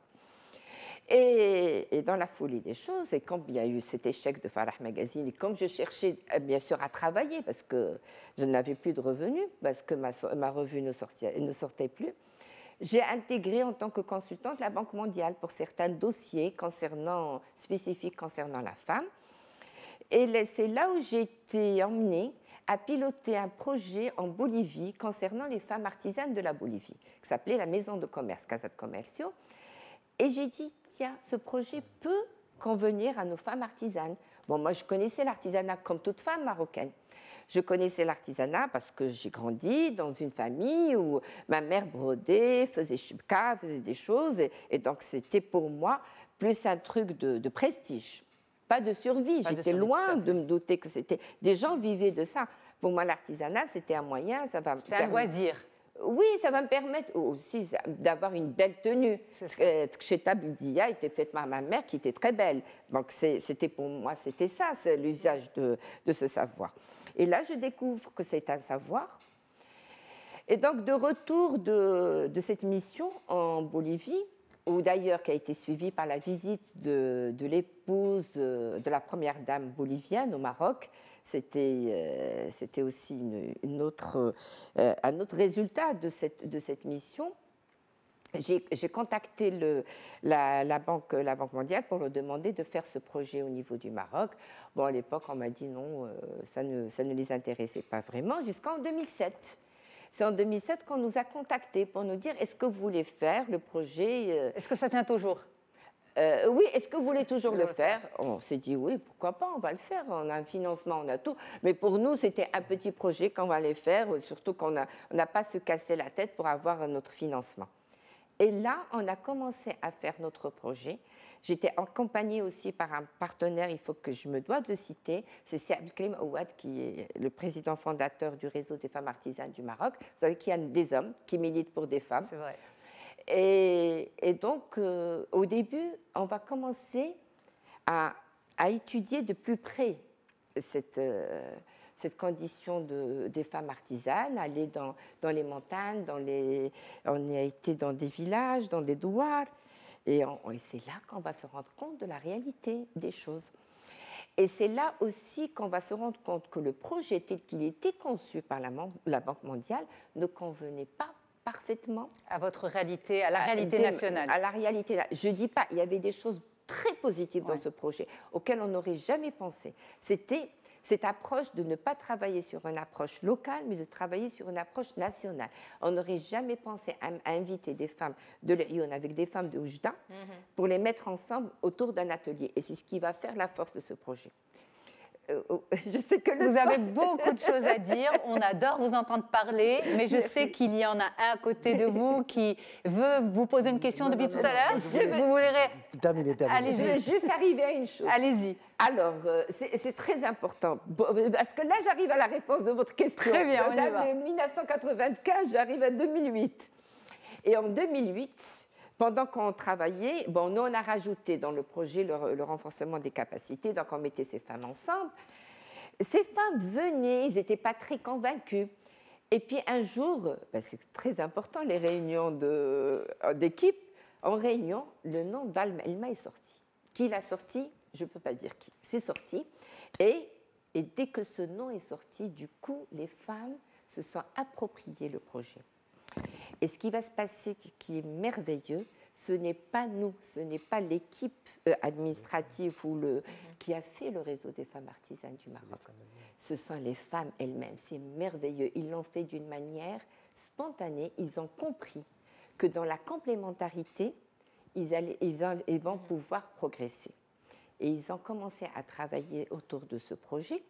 Et dans la folie des choses, et quand il y a eu cet échec de Farah Magazine, et comme je cherchais bien sûr à travailler, parce que je n'avais plus de revenus, parce que ma revue ne sortait plus, j'ai intégré en tant que consultante la Banque mondiale pour certains dossiers spécifiques concernant la femme. Et c'est là où j'ai été emmenée à piloter un projet en Bolivie concernant les femmes artisanes de la Bolivie, qui s'appelait la Maison de commerce, Casa de Comercio. Et j'ai dit, tiens, ce projet peut convenir à nos femmes artisanes. Bon, moi, je connaissais l'artisanat comme toute femme marocaine. Je connaissais l'artisanat parce que j'ai grandi dans une famille où ma mère brodait, faisait chibka, faisait des choses. Et donc, c'était pour moi plus un truc de prestige, pas de survie. J'étais loin de me douter que c'était... Des gens vivaient de ça. Pour moi, l'artisanat, c'était un moyen... C'était un loisir. Oui, ça va me permettre aussi d'avoir une belle tenue. Ksheta Bidia était faite par ma mère, qui était très belle. Donc, c'était pour moi, c'était ça, c'est l'usage de ce savoir. Et là, je découvre que c'est un savoir. Et donc, de retour de cette mission en Bolivie, ou d'ailleurs qui a été suivie par la visite de l'épouse de la première dame bolivienne au Maroc, c'était aussi un autre résultat de cette mission. J'ai contacté la Banque mondiale pour leur demander de faire ce projet au niveau du Maroc. Bon, à l'époque, on m'a dit non, ça ne les intéressait pas vraiment, jusqu'en 2007. C'est en 2007 qu'on nous a contactés pour nous dire est-ce que vous voulez faire le projet Est-ce que ça tient toujours oui, est-ce que vous voulez toujours le faire? On s'est dit oui, pourquoi pas, on va le faire, on a un financement, on a tout. Mais pour nous, c'était un petit projet qu'on va aller faire, surtout qu'on n'a pas se casser la tête pour avoir notre financement. Et là, on a commencé à faire notre projet. J'étais accompagnée aussi par un partenaire, il faut que je me dois de le citer, c'est Abdelkrim Ouad, qui est le président fondateur du réseau des femmes artisanes du Maroc. Vous savez qu'il y a des hommes qui militent pour des femmes. C'est vrai. Et donc, au début, on va commencer à étudier de plus près cette condition des femmes artisanes, aller dans les montagnes, on a été dans des villages, dans des douars, et c'est là qu'on va se rendre compte de la réalité des choses. Et c'est là aussi qu'on va se rendre compte que le projet tel qu'il était conçu par la Banque mondiale ne convenait pas parfaitement à votre réalité, à la réalité nationale. À la réalité. Je ne dis pas, il y avait des choses très positives dans ce projet auxquelles on n'aurait jamais pensé. C'était cette approche de ne pas travailler sur une approche locale, mais de travailler sur une approche nationale. On n'aurait jamais pensé à inviter des femmes de l'Aïon avec des femmes de Oujda pour les mettre ensemble autour d'un atelier. Et c'est ce qui va faire la force de ce projet. Je sais que vous avez beaucoup de choses à dire. On adore vous entendre parler, mais je sais qu'il y en a un à côté de vous qui veut vous poser une question depuis tout à l'heure. Vous voulez terminer. Je vais juste arriver à une chose. Allez-y. Alors, c'est très important, parce que là, j'arrive à la réponse de votre question. Très bien, on y va. En 1995, j'arrive à 2008. Et en 2008... Pendant qu'on travaillait, nous, on a rajouté dans le projet le renforcement des capacités, donc on mettait ces femmes ensemble. Ces femmes venaient, ils n'étaient pas très convaincus. Et puis un jour, c'est très important, les réunions d'équipe, en réunion, le nom d'Alma Elma est sorti. Qui l'a sorti? Je ne peux pas dire qui. C'est sorti. Et dès que ce nom est sorti, du coup, les femmes se sont appropriées le projet. Et ce qui va se passer, qui est merveilleux, ce n'est pas nous, ce n'est pas l'équipe administrative qui a fait le réseau des femmes artisanes du Maroc. Ce sont les femmes elles-mêmes. C'est merveilleux. Ils l'ont fait d'une manière spontanée. Ils ont compris que dans la complémentarité, ils vont pouvoir progresser. Et ils ont commencé à travailler autour de ce projet.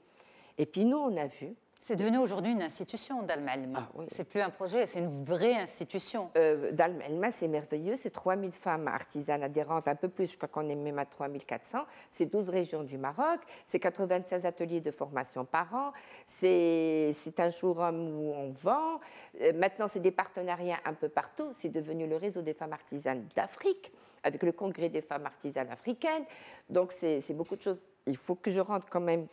Et puis nous, on a vu... C'est devenu aujourd'hui une institution, Dalma Elma. Ah, oui. C'est plus un projet, c'est une vraie institution. Dalma Elma, c'est merveilleux. C'est 3000 femmes artisanes adhérentes, un peu plus, je crois qu'on est même à 3400. C'est 12 régions du Maroc. C'est 96 ateliers de formation par an. C'est un showroom où on vend. Maintenant, c'est des partenariats un peu partout. C'est devenu le réseau des femmes artisanes d'Afrique, avec le congrès des femmes artisanes africaines. Donc, c'est beaucoup de choses. Il faut que je rentre quand même,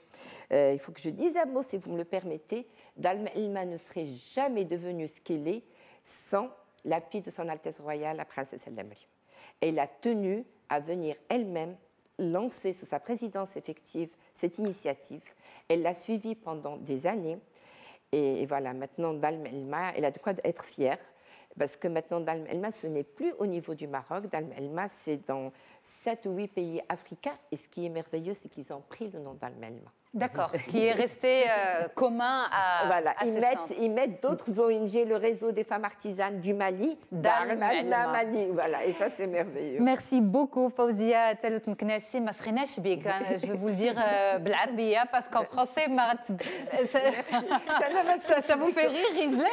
il faut que je dise un mot, si vous me le permettez. Dalma Elma ne serait jamais devenue ce qu'elle est sans l'appui de son Altesse royale, la princesse El Damriou. Elle a tenu à venir elle-même lancer sous sa présidence effective cette initiative. Elle l'a suivie pendant des années. Et voilà, maintenant, Dalma Elma, elle a de quoi être fière. Parce que maintenant, Dalma Elma, ce n'est plus au niveau du Maroc. Dalma Elma, c'est dans 7 ou 8 pays africains. Et ce qui est merveilleux, c'est qu'ils ont pris le nom Dalma Elma. D'accord, qui est resté commun à voilà, à ils mettent d'autres ONG, le réseau des femmes artisanes du Mali, Dalma Elma Mali. Voilà, et ça, c'est merveilleux. Merci beaucoup, Fawzia Talut Mknassi. Ma srinach bik, je vais vous le dire بالعربية, parce qu'en français, ça vous fait rire, Rizlan?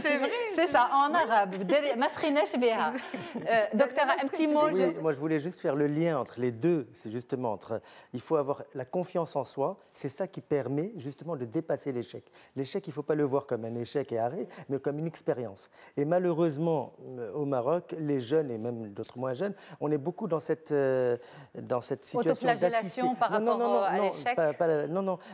C'est vrai. C'est ça, en arabe. Ma srinach biha. Docteur, un petit mot. Oui, moi, je voulais juste faire le lien entre les deux. C'est justement il faut avoir la confiance en soi, c'est ça qui permet justement de dépasser l'échec. L'échec, il ne faut pas le voir comme un échec et arrêt, mais comme une expérience. Et malheureusement, au Maroc, les jeunes, et même d'autres moins jeunes, on est beaucoup dans cette situation d'assister. Par rapport à l'échec.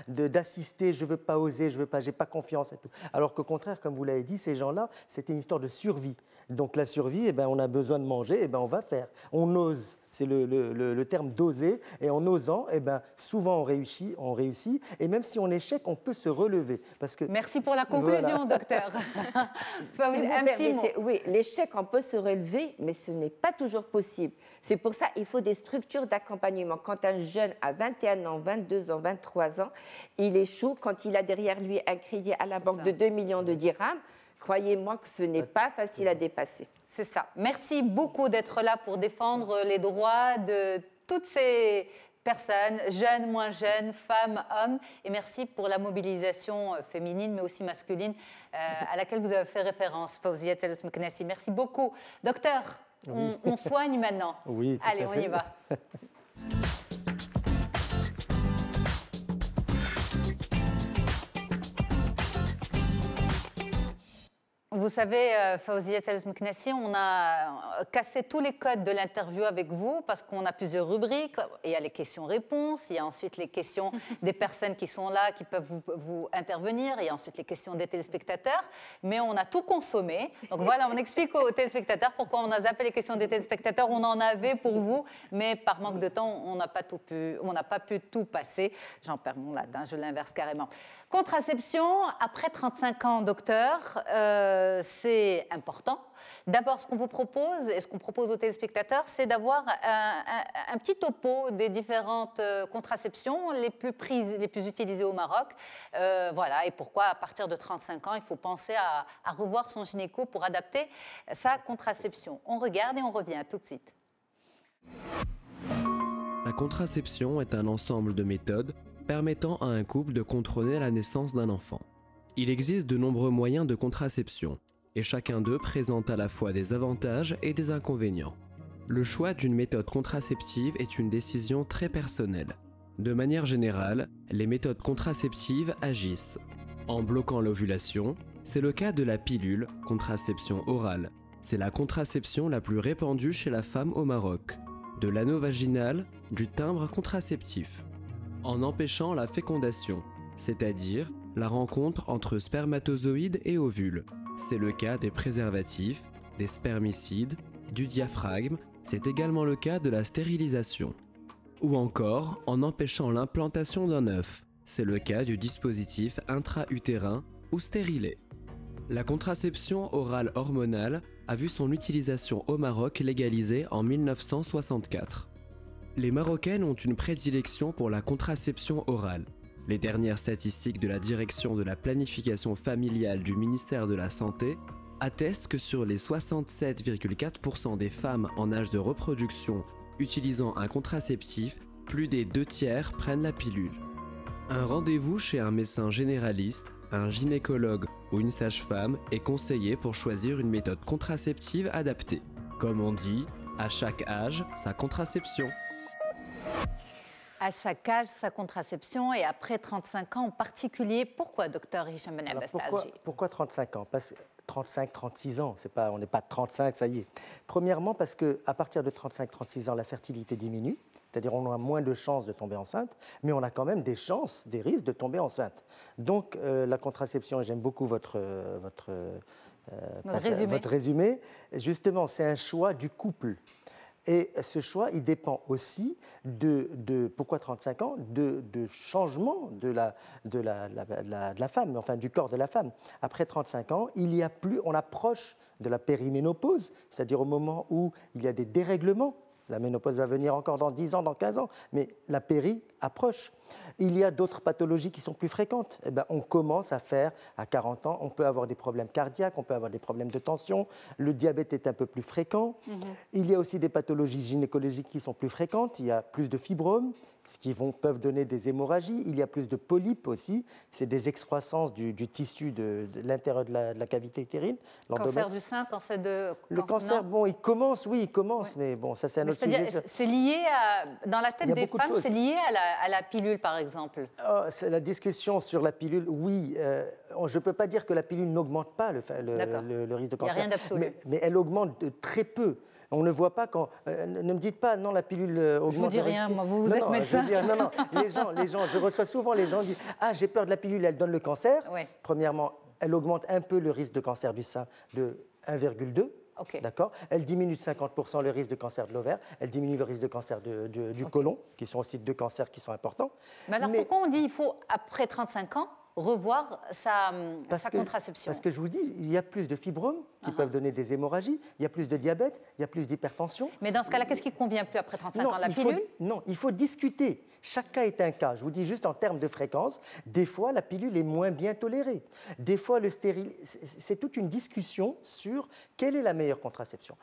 D'assister, je ne veux pas oser, j'ai pas confiance et tout. Alors qu'au contraire, comme vous l'avez dit, ces gens-là, c'était une histoire de survie. Donc la survie, on a besoin de manger, on va faire. On ose. C'est le terme d'oser. Et en osant, souvent on réussit. Et même si on échec, on peut se relever. Parce que, merci pour la conclusion, docteur. Un petit mot. Oui, l'échec, on peut se relever, mais ce n'est pas toujours possible. C'est pour ça qu'il faut des structures d'accompagnement. Quand un jeune a 21 ans, 22 ans, 23 ans, il échoue. Quand il a derrière lui un crédit à la banque de 2 millions de dirhams, croyez-moi que ce n'est pas facile à dépasser. C'est ça. Merci beaucoup d'être là pour défendre les droits de toutes ces personnes, jeunes, moins jeunes, femmes, hommes. Et merci pour la mobilisation féminine, mais aussi masculine, à laquelle vous avez fait référence, Fawzia Talut Mknassi. Merci beaucoup. Docteur, oui. on soigne maintenant. Oui, tout allez, à on fait. y va. Vous savez, Fawzia Tellouz-Meknassi, on a cassé tous les codes de l'interview avec vous parce qu'on a plusieurs rubriques. Il y a les questions-réponses, il y a ensuite les questions des personnes qui sont là, qui peuvent vous intervenir, il y a ensuite les questions des téléspectateurs. Mais on a tout consommé. Donc voilà, on explique aux téléspectateurs pourquoi on a zappé les questions des téléspectateurs. On en avait pour vous, mais par manque de temps, on n'a pas pu tout passer. J'en perds mon latin, je l'inverse carrément. Contraception, après 35 ans, docteur, c'est important. D'abord, ce qu'on vous propose et ce qu'on propose aux téléspectateurs, c'est d'avoir un petit topo des différentes contraceptions les plus utilisées au Maroc. Voilà, et pourquoi à partir de 35 ans, il faut penser à revoir son gynéco pour adapter sa contraception. On regarde et on revient tout de suite. La contraception est un ensemble de méthodes permettant à un couple de contrôler la naissance d'un enfant. Il existe de nombreux moyens de contraception, et chacun d'eux présente à la fois des avantages et des inconvénients. Le choix d'une méthode contraceptive est une décision très personnelle. De manière générale, les méthodes contraceptives agissent. En bloquant l'ovulation, c'est le cas de la pilule, contraception orale. C'est la contraception la plus répandue chez la femme au Maroc. De l'anneau vaginal, du timbre contraceptif. En empêchant la fécondation, c'est-à-dire la rencontre entre spermatozoïdes et ovules. C'est le cas des préservatifs, des spermicides, du diaphragme, c'est également le cas de la stérilisation. Ou encore en empêchant l'implantation d'un œuf, c'est le cas du dispositif intra-utérin ou stérilé. La contraception orale hormonale a vu son utilisation au Maroc légalisée en 1964. Les Marocaines ont une prédilection pour la contraception orale. Les dernières statistiques de la Direction de la planification familiale du ministère de la Santé attestent que sur les 67,4% des femmes en âge de reproduction utilisant un contraceptif, plus des 2/3 prennent la pilule. Un rendez-vous chez un médecin généraliste, un gynécologue ou une sage-femme est conseillé pour choisir une méthode contraceptive adaptée. Comme on dit, à chaque âge, sa contraception. À chaque âge, sa contraception et après 35 ans en particulier. Pourquoi, docteur Hicham Ben Abbas Talji ? Pourquoi 35 ans ? Parce que 35, 36 ans, on n'est pas 35, ça y est. Premièrement, parce qu'à partir de 35, 36 ans, la fertilité diminue, c'est-à-dire on a moins de chances de tomber enceinte, mais on a quand même des risques de tomber enceinte. Donc la contraception, et j'aime beaucoup votre résumé, justement, c'est un choix du couple. Et ce choix, il dépend aussi pourquoi 35 ans, de changement de la femme, enfin du corps de la femme. Après 35 ans, on approche de la périménopause, c'est-à-dire au moment où il y a des dérèglements. La ménopause va venir encore dans 10 ans, dans 15 ans, mais la péri approche. Il y a d'autres pathologies qui sont plus fréquentes. On commence à faire, à 40 ans, on peut avoir des problèmes cardiaques, on peut avoir des problèmes de tension, le diabète est un peu plus fréquent. Il y a aussi des pathologies gynécologiques qui sont plus fréquentes, il y a plus de fibromes, ce qui peuvent donner des hémorragies, il y a plus de polypes aussi, c'est des excroissances du tissu de l'intérieur de la cavité utérine. Cancer du sein, cancer de... Le cancer, il commence, mais bon, ça c'est un autre sujet. C'est lié dans la tête des femmes, c'est lié à la pilule, par exemple. C'est la discussion sur la pilule, oui. Je ne peux pas dire que la pilule n'augmente pas le risque de cancer. Il n'y a rien d'absolu. Mais elle augmente très peu. On ne voit pas quand... ne me dites pas, non, la pilule augmente. Je vous dis rien, moi, vous êtes médecin. Non, les gens, je reçois souvent les gens qui disent « Ah, j'ai peur de la pilule, elle donne le cancer. Oui. » Premièrement, elle augmente un peu le risque de cancer du sein de 1,2. Okay. D'accord. Elle diminue de 50% le risque de cancer de l'ovaire, elle diminue le risque de cancer du côlon, qui sont aussi deux cancers qui sont importants. Mais alors pourquoi on dit qu'il faut, après 35 ans, revoir sa contraception? Parce que je vous dis, il y a plus de fibromes qui peuvent donner des hémorragies, il y a plus de diabète, il y a plus d'hypertension. Mais dans ce cas-là, qu'est-ce qui ne convient plus après 35 ans? La pilule? Non, il faut discuter. Chaque cas est un cas. Je vous dis juste en termes de fréquence, des fois, la pilule est moins bien tolérée. Des fois, le stérile... C'est toute une discussion sur quelle est la meilleure contraception.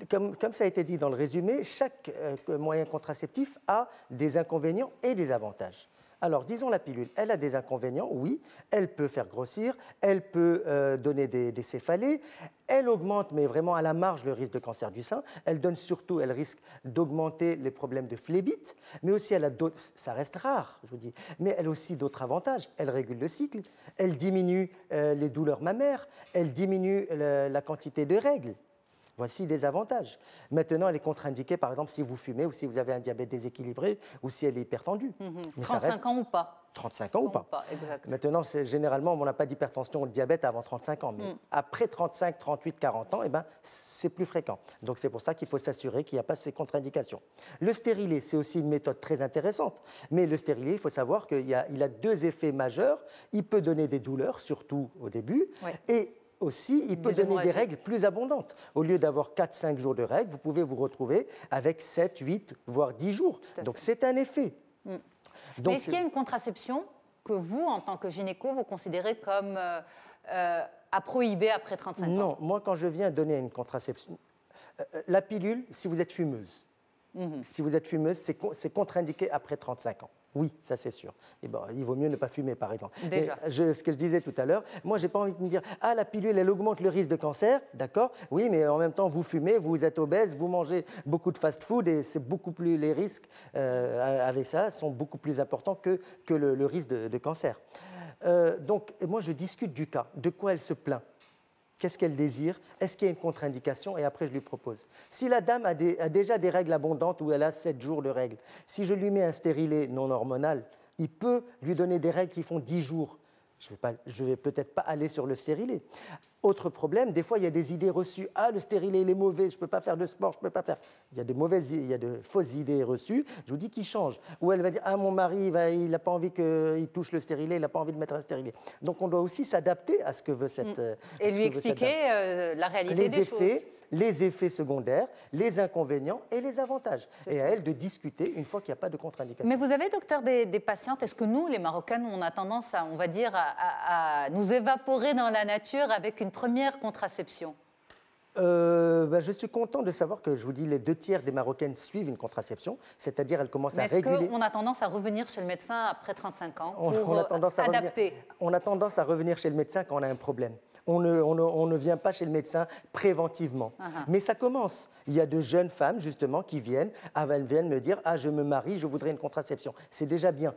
Comme ça a été dit dans le résumé, chaque moyen contraceptif a des inconvénients et des avantages. Alors, disons la pilule, elle a des inconvénients, oui, elle peut faire grossir, elle peut donner des céphalées, elle augmente, mais vraiment à la marge, le risque de cancer du sein, elle donne surtout, elle risque d'augmenter les problèmes de phlébite, mais aussi elle a d'autres, ça reste rare, je vous dis, mais elle a aussi d'autres avantages, elle régule le cycle, elle diminue les douleurs mammaires, elle diminue la quantité de règles. Voici des avantages. Maintenant, elle est contre-indiquée, par exemple, si vous fumez ou si vous avez un diabète déséquilibré ou si elle est hypertendue. Mais 35 ans ou pas 35 ans ou pas. Exact. Maintenant, généralement, on n'a pas d'hypertension ou de diabète avant 35 ans. Mais après 35, 38, 40 ans, eh ben, c'est plus fréquent. Donc, c'est pour ça qu'il faut s'assurer qu'il n'y a pas ces contre-indications. Le stérilet, c'est aussi une méthode très intéressante. Mais le stérilet, il faut savoir qu'il a deux effets majeurs. Il peut donner des douleurs, surtout au début. Ouais. Et aussi, il peut donner des règles plus abondantes. Au lieu d'avoir 4-5 jours de règles, vous pouvez vous retrouver avec 7, 8, voire 10 jours. Donc, c'est un effet. Mais est-ce qu'il y a une contraception que vous, en tant que gynéco, vous considérez comme à prohiber après 35 ans? Non, moi, quand je viens donner une contraception, la pilule, si vous êtes fumeuse, c'est contre-indiqué après 35 ans. Oui, ça c'est sûr. Et bon, il vaut mieux ne pas fumer, par exemple. Déjà. Ce que je disais tout à l'heure, moi, j'ai pas envie de me dire « Ah, la pilule, elle augmente le risque de cancer. » D'accord. Oui, mais en même temps, vous fumez, vous êtes obèse, vous mangez beaucoup de fast-food et c'est beaucoup plus... Les risques avec ça sont beaucoup plus importants que le risque de cancer. Donc, moi, je discute du cas. De quoi elle se plaint? Qu'est-ce qu'elle désire? Est-ce qu'il y a une contre-indication? Et après, je lui propose. Si la dame a déjà des règles abondantes ou elle a 7 jours de règles, si je lui mets un stérilet non hormonal, il peut lui donner des règles qui font 10 jours. Je vais peut-être pas aller sur le stérilet. Autre problème, des fois, il y a des idées reçues. Ah, le stérilet, il est mauvais, je ne peux pas faire de sport, je ne peux pas faire... Il y a de fausses idées reçues. Je vous dis qu'il change. Ou elle va dire, ah, mon mari, il n'a pas envie qu'il touche le stérilet, il n'a pas envie de mettre un stérilet. Donc, on doit aussi s'adapter à ce que veut cette... Et lui expliquer la réalité des choses. Les effets secondaires, les inconvénients et les avantages. Et à elle de discuter une fois qu'il n'y a pas de contre-indication. Mais vous avez, docteur, des patientes, est-ce que nous, les Marocaines, on a tendance à, on va dire, à nous évaporer dans la nature avec une première contraception? Je suis content de savoir que, je vous dis, les 2/3 des Marocaines suivent une contraception, c'est-à-dire elles commencent à réguler. Est-ce qu'on a tendance à revenir chez le médecin après 35 ans pour adapter? On a tendance à revenir chez le médecin quand on a un problème. On ne vient pas chez le médecin préventivement. Mais ça commence. Il y a de jeunes femmes, justement, qui viennent me dire « Ah, je me marie, je voudrais une contraception ». C'est déjà bien.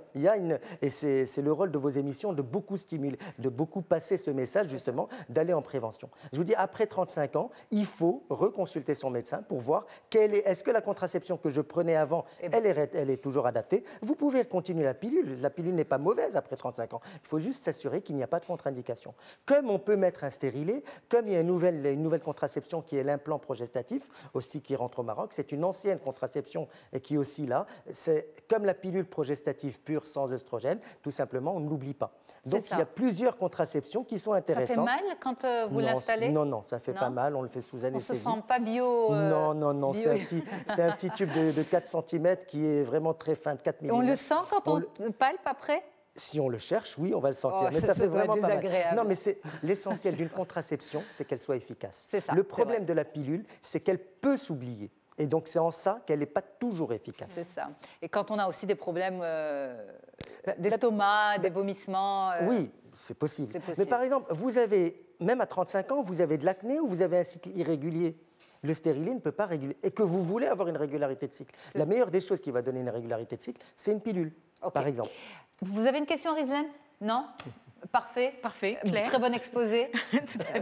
Et c'est le rôle de vos émissions de beaucoup stimuler, de beaucoup passer ce message, justement, d'aller en prévention. Je vous dis, après 35 ans, il faut reconsulter son médecin pour voir est-ce que la contraception que je prenais avant, elle est toujours adaptée. Vous pouvez continuer la pilule. La pilule n'est pas mauvaise après 35 ans. Il faut juste s'assurer qu'il n'y a pas de contre-indication. Comme on peut mettre un stérilet, comme il y a une nouvelle contraception qui est l'implant progestatif, aussi qui rentre au Maroc, c'est une ancienne contraception qui est aussi là. C'est comme la pilule progestative pure sans œstrogène, tout simplement, on ne l'oublie pas. Donc il y a plusieurs contraceptions qui sont intéressantes. Ça fait mal quand vous l'installez? Non, ça ne fait pas mal, on le fait sous anesthésie. On ne se sent pas bio? Non, c'est un petit tube de 4 cm qui est vraiment très fin, de 4 mm. Et on le sent quand on palpe après? Si on le cherche, oui, on va le sentir. Mais ça fait vraiment pas mal. Non, mais c'est l'essentiel d'une contraception, c'est qu'elle soit efficace. Le problème de la pilule, c'est qu'elle peut s'oublier. Et donc, c'est en ça qu'elle n'est pas toujours efficace. C'est ça. Et quand on a aussi des problèmes d'estomac, des vomissements... Oui, c'est possible. Mais par exemple, même à 35 ans, vous avez de l'acné ou vous avez un cycle irrégulier? Le stérilet ne peut pas réguler. Et que vous voulez avoir une régularité de cycle. La meilleure des choses qui va donner une régularité de cycle, c'est une pilule, par exemple. Vous avez une question, Rizlan? Non? Parfait. Claire. Très bon exposé.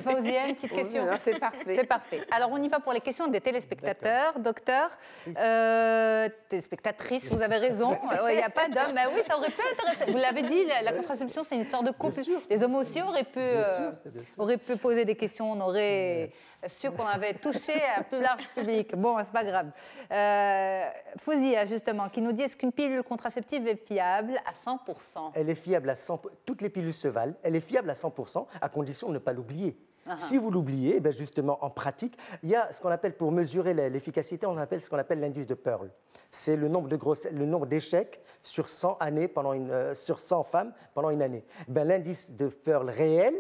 Fawzia, une petite question? Non, c'est parfait. C'est parfait. Alors, on y va pour les questions des téléspectateurs. Docteur, téléspectatrice, vous avez raison. Il n'y a pas d'homme. Mais oui, ça aurait pu intéresser. Vous l'avez dit, la contraception, c'est une sorte de couple. Les hommes aussi auraient pu poser des questions. On aurait su qu'on avait touché un plus large public. Bon, c'est pas grave. Fawzia, justement, qui nous dit, est-ce qu'une pilule contraceptive est fiable à 100%? Elle est fiable à 100%. Toutes les pilules se valent. Elle est fiable à 100%, à condition de ne pas l'oublier. Si vous l'oubliez, ben justement, en pratique, il y a ce qu'on appelle, pour mesurer l'efficacité, on appelle ce qu'on appelle l'indice de Pearl. C'est le nombre d'échecs sur 100 sur 100 femmes pendant une année. Ben, l'indice de Pearl réel,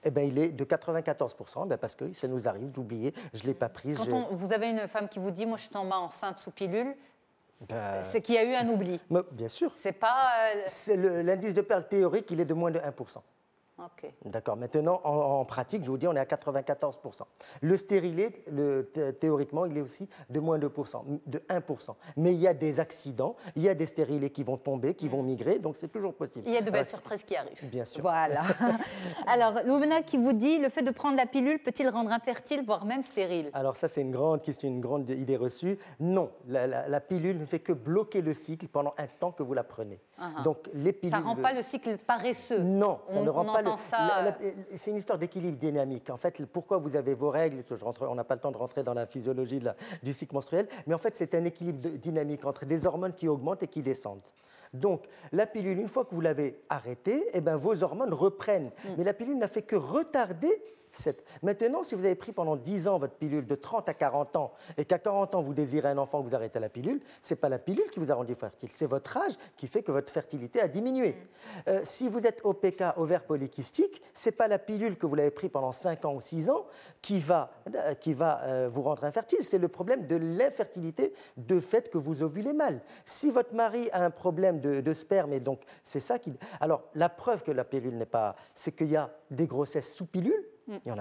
il est de 94%, parce que ça nous arrive d'oublier, je ne l'ai pas prise. Quand vous avez une femme qui vous dit, moi je suis tombée enceinte sous pilule, C'est qu'il y a eu un oubli. Bien sûr. C'est pas... L'indice de perles théorique, il est de moins de 1%. Ok. D'accord. Maintenant, en pratique, je vous dis, on est à 94%. Le stérilet, théoriquement, il est aussi de moins de 1%. Mais il y a des accidents, il y a des stérilets qui vont tomber, qui vont migrer, donc c'est toujours possible. Il y a de belles surprises qui arrivent. Bien sûr. Voilà. Alors, Loubna qui vous dit, le fait de prendre la pilule peut-il rendre infertile, voire même stérile? Alors ça, c'est une grande question, une grande idée reçue. Non, la pilule ne fait que bloquer le cycle pendant un temps que vous la prenez. Donc, les pilules... Ça ne rend pas le cycle paresseux. Non, ça ne rend pas le... Ça... C'est une histoire d'équilibre dynamique. En fait, pourquoi vous avez vos règles, on n'a pas le temps de rentrer dans la physiologie du cycle menstruel, mais en fait, c'est un équilibre dynamique entre des hormones qui augmentent et qui descendent. Donc, la pilule, une fois que vous l'avez arrêtée, eh ben, vos hormones reprennent. Mais la pilule n'a fait que retarder Maintenant, si vous avez pris pendant 10 ans votre pilule de 30 à 40 ans et qu'à 40 ans vous désirez un enfant, vous arrêtez la pilule, ce n'est pas la pilule qui vous a rendu fertile, c'est votre âge qui fait que votre fertilité a diminué. Si vous êtes OPK, ovaire polykystique, ce n'est pas la pilule que vous l'avez pris pendant 5 ans ou 6 ans qui va vous rendre infertile, c'est le problème de l'infertilité de fait que vous ovulez mal. Si votre mari a un problème de sperme, et donc c'est ça qui... Alors, la preuve que la pilule n'est pas... c'est qu'il y a des grossesses sous pilule. Il y en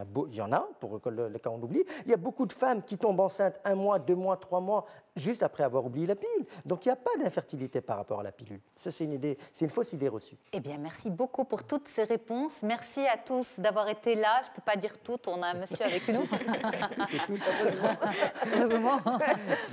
a, pour le cas où on oublie. Il y a beaucoup de femmes qui tombent enceintes 1 mois, 2 mois, 3 mois, juste après avoir oublié la pilule. Donc il n'y a pas d'infertilité par rapport à la pilule. Ça, c'est une fausse idée reçue. Eh bien, merci beaucoup pour toutes ces réponses. Merci à tous d'avoir été là. Je ne peux pas dire tout, on a un monsieur avec nous. C'est tout, heureusement.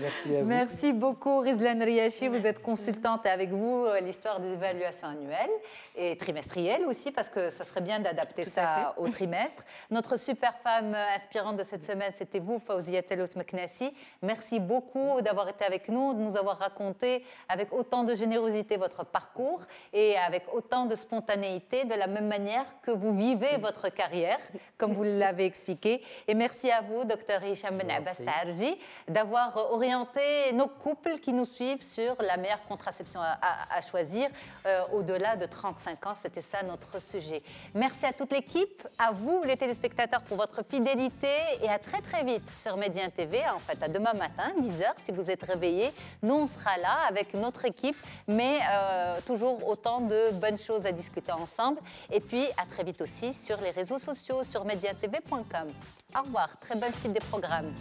Merci à vous. Merci beaucoup, Rizlan Riachi. Vous êtes consultante et avec vous, l'histoire des évaluations annuelles et trimestrielles aussi, parce que ça serait bien d'adapter ça au trimestre. Notre super femme inspirante de cette semaine, c'était vous, Fawzia Tellout Meknassi. Merci beaucoup d'avoir été avec nous, de nous avoir raconté avec autant de générosité votre parcours et avec autant de spontanéité, de la même manière que vous vivez votre carrière, comme vous l'avez expliqué. Et merci à vous, Dr Hicham Ben Abbas Taarji, d'avoir orienté nos couples qui nous suivent sur la meilleure contraception à choisir au-delà de 35 ans. C'était ça notre sujet. Merci à toute l'équipe, à vous les téléspectateurs pour votre fidélité et à très très vite sur Médien TV, en fait à demain matin, 10h si vous êtes réveillés. Nous on sera là avec notre équipe, mais toujours autant de bonnes choses à discuter ensemble. Et puis à très vite aussi sur les réseaux sociaux, sur mediantv.com. Au revoir, très bonne suite des programmes.